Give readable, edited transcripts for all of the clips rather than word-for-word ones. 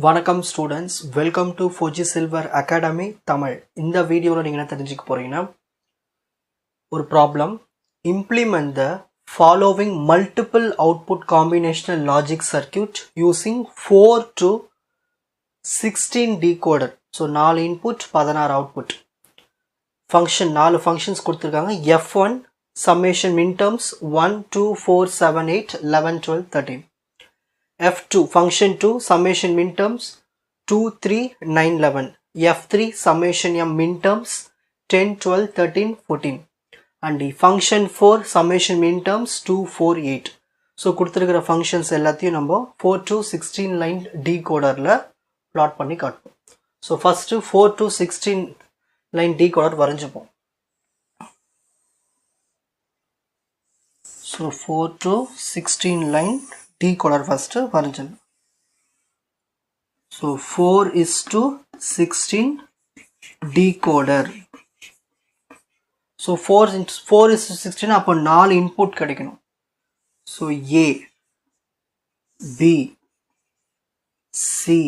வணக்கம் students, welcome to Fauji silver academy Tamil. இந்த வீடியோவில் நீங்கள் என்ன தெரிஞ்சுக்க போகிறீங்கன்னா, ஒரு problem. Implement the following multiple output combinational logic circuit using 4 to 16 decoder. So 4 input 16 output. Function 4 functions கொடுத்துருக்காங்க. F1 summation minterms 1 2 4 7 8 11 12 13. F2 function 2 summation minterms 2 3 9 11. F3 summation m minterms 10 12 13 14. and the function 4 summation minterms 2 4 8. so கொடுத்திருக்கிற functions எல்லாத்தையும் நம்ம 4 to 16 line decoderல plot பண்ணி காட்டுவோம். so first 4 to 16 line decoder வரைஞ்சுப்போம். so 4 to 16 line decoder first வரைஞ்சல். so 4 is to 16 decoder. so 4 is to 16 அப்போ 4 input கிடைக்கணும். so A, B, C,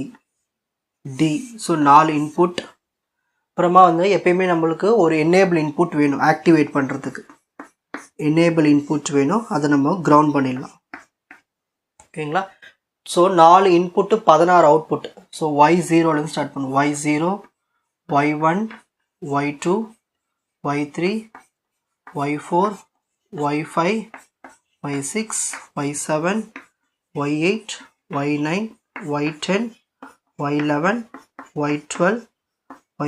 D. so 4 input. அப்புறமா வந்து எப்பயுமே நம்மளுக்கு ஒரு enable input வேணும் activate பண்றதுக்கு. enable input வேணும், அதை நம்ம ground பண்ணிடலாம். ஓகேங்களா? So 4 input 16 output. ஸோ y0லேருந்து ஸ்டார்ட் பண்ணும். y0, y1, y2, y3, y4, y5, y6, y7, y8, y9, y10, y11, y12,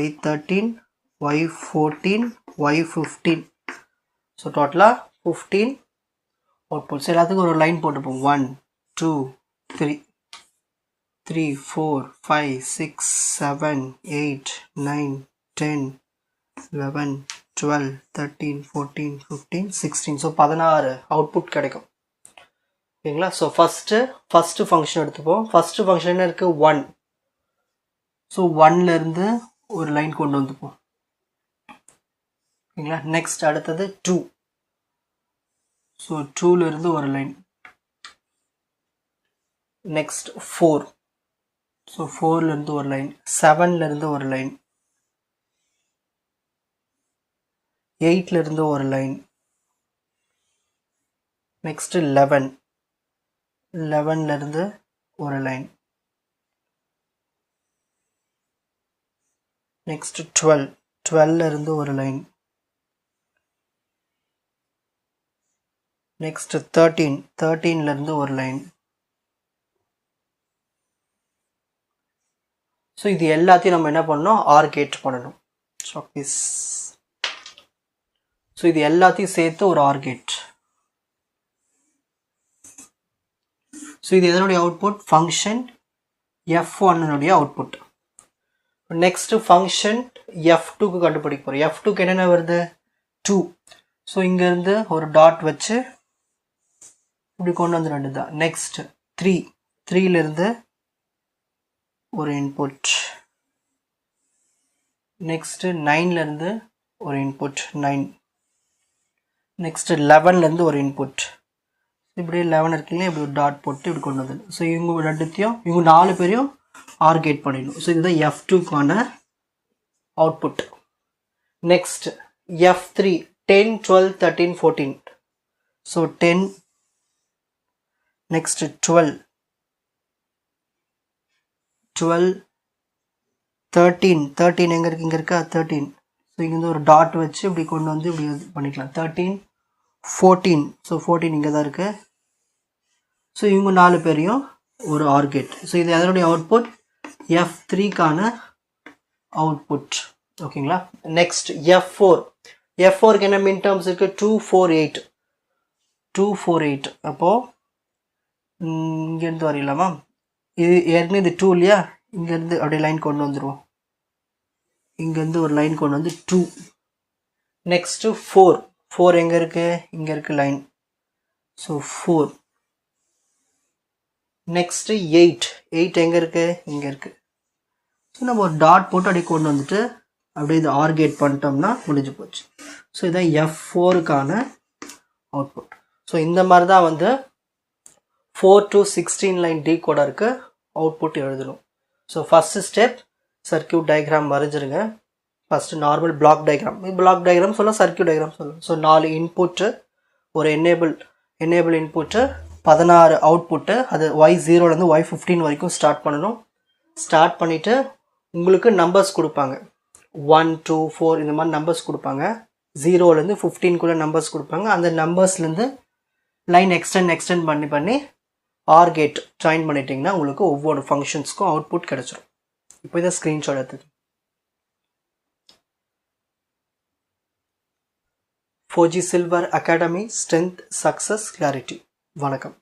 y13, y14, y15. So டோட்டலாக 15 அவுட்புட்ஸ். எல்லாத்துக்கும் ஒரு லைன் போட்டுப்போம். 1 2 3 3 4 5 6 7 8 9 10 11 12 13 14 15 16. ஸோ 16 அவுட்புட் கிடைக்கும். ஓகேங்களா? ஸோ ஃபஸ்ட்டு ஃபங்க்ஷன் எடுத்துப்போம். ஃபஸ்ட்டு ஃபங்க்ஷன் என்ன இருக்குது? 1. ஸோ 1லேருந்து ஒரு லைன் கொண்டு வந்துப்போம். ஓகேங்களா? நெக்ஸ்ட் அடுத்தது 2. ஸோ 2லேருந்து ஒரு லைன். நெக்ஸ்ட் 4. ஸோ 4லேருந்து ஒரு லைன். 7லேருந்து ஒரு லைன். 8லேருந்து ஒரு லைன். நெக்ஸ்ட் 11. 11லேருந்து ஒரு லைன். நெக்ஸ்ட் 12. 12லேருந்து ஒரு லைன். நெக்ஸ்ட் 13. 13லேருந்து ஒரு லைன். ஸோ இது எல்லாத்தையும் நம்ம என்ன பண்ணணும்? ஆர் கேட் பண்ணணும். ஸோ இது எல்லாத்தையும் சேர்த்து ஒரு ஆர் கேட். ஸோ இது எதனுடைய அவுட்புட்? ஃபங்க்ஷன் F1னுடைய அவுட்புட். நெக்ஸ்ட் ஃபங்க்ஷன் F2க்கு கண்டுபிடிக்க போகிறோம். F2க்கு என்னென்ன வருது? 2. ஸோ இங்கேருந்து ஒரு டாட் வச்சு இப்படி கொண்டு வந்து ரெண்டு தான். நெக்ஸ்ட் 3. 3லேருந்து ஒரு இன்புட். நெக்ஸ்ட் 9லேருந்து ஒரு இன்புட் 9. நெக்ஸ்ட் 11லேருந்து ஒரு இன்புட். இப்படி 11 இருக்குங்களா, இப்படி ஒரு டாட் போட்டு இப்படி கொண்டு வந்து. ஸோ இவங்க ரெண்டுத்தையும் இவங்க 4 பேரையும் ஆர்கேட் பண்ணிடணும். ஸோ இதுதான் F2க்கான output. Next F3 10 12 13 14. So 10. Next 12 12 13. 13 எங்கே இருக்குது? இங்கே இருக்கா 13. ஸோ இங்கேருந்து ஒரு டாட் வச்சு இப்படி கொண்டு வந்து இப்படி பண்ணிக்கலாம். 13 14. ஸோ 14 இங்கே தான் இருக்குது. ஸோ இவங்க 4 பேரையும் ஒரு ஆர்கேட். ஸோ இது அதனுடைய அவுட்புட் F3க்கான அவுட்புட். ஓகேங்களா? Next F4. F4க்கு என்ன மின் டேர்ம்ஸ் இருக்குது? 2 4 8. 2 4 8. அப்போது இங்கேருந்து வரையிலாமா? இது ஏற்கனவே இது 2 இல்லையா? இங்கேருந்து அப்படியே லைன் கொண்டு வந்துடுவோம். இங்கேருந்து ஒரு லைன் கொண்டு வந்து 2. நெக்ஸ்ட்டு 4. 4 எங்கே இருக்குது? இங்கே இருக்குது லைன். ஸோ 4. நெக்ஸ்ட்டு 8. 8 எங்கே இருக்குது? இங்கே இருக்குது. ஸோ நம்ம ஒரு டாட் போட்டு அப்படியே கொண்டு வந்துட்டு அப்படியே இது ஆர்கேட் பண்ணிட்டோம்னா முடிஞ்சு போச்சு. ஸோ இதான் F4க்கான அவுட்புட். ஸோ இந்த மாதிரி தான் வந்து 4 to 16 லைன் டீகோடருக்கு அவுட்புட் எழுதணும். So first step circuit diagram வரைஞ்சிருங்க. ஃபஸ்ட்டு நார்மல் பிளாக் டயக்ராம் சொல்ல சர்க்கியூட் டயக்ராம் சொல்லும். ஸோ 4 இன்புட்டு, ஒரு எனேபிள் இன்புட்டு, 16 அவுட்புட்டு. அது Y0லேருந்து Y15 வரைக்கும் ஸ்டார்ட் பண்ணணும். ஸ்டார்ட் பண்ணிவிட்டு உங்களுக்கு நம்பர்ஸ் கொடுப்பாங்க. 1 2 4 இந்த மாதிரி நம்பர்ஸ் கொடுப்பாங்க. 0லேருந்து 15குள்ளே நம்பர்ஸ் கொடுப்பாங்க. அந்த நம்பர்ஸ்லேருந்து லைன் எக்ஸ்டெண்ட் பண்ணி ஆர் கேட் ஜாயின் பண்ணிட்டீங்கன்னா உங்களுக்கு ஒவ்வொரு ஃபங்க்ஷன்ஸ்க்கும் அவுட்புட் கிடச்சிரும். இப்போ இதை ஸ்க்ரீன்ஷாட் எடுத்து Foji Silver Academy, Strength, Success, Clarity. வணக்கம்.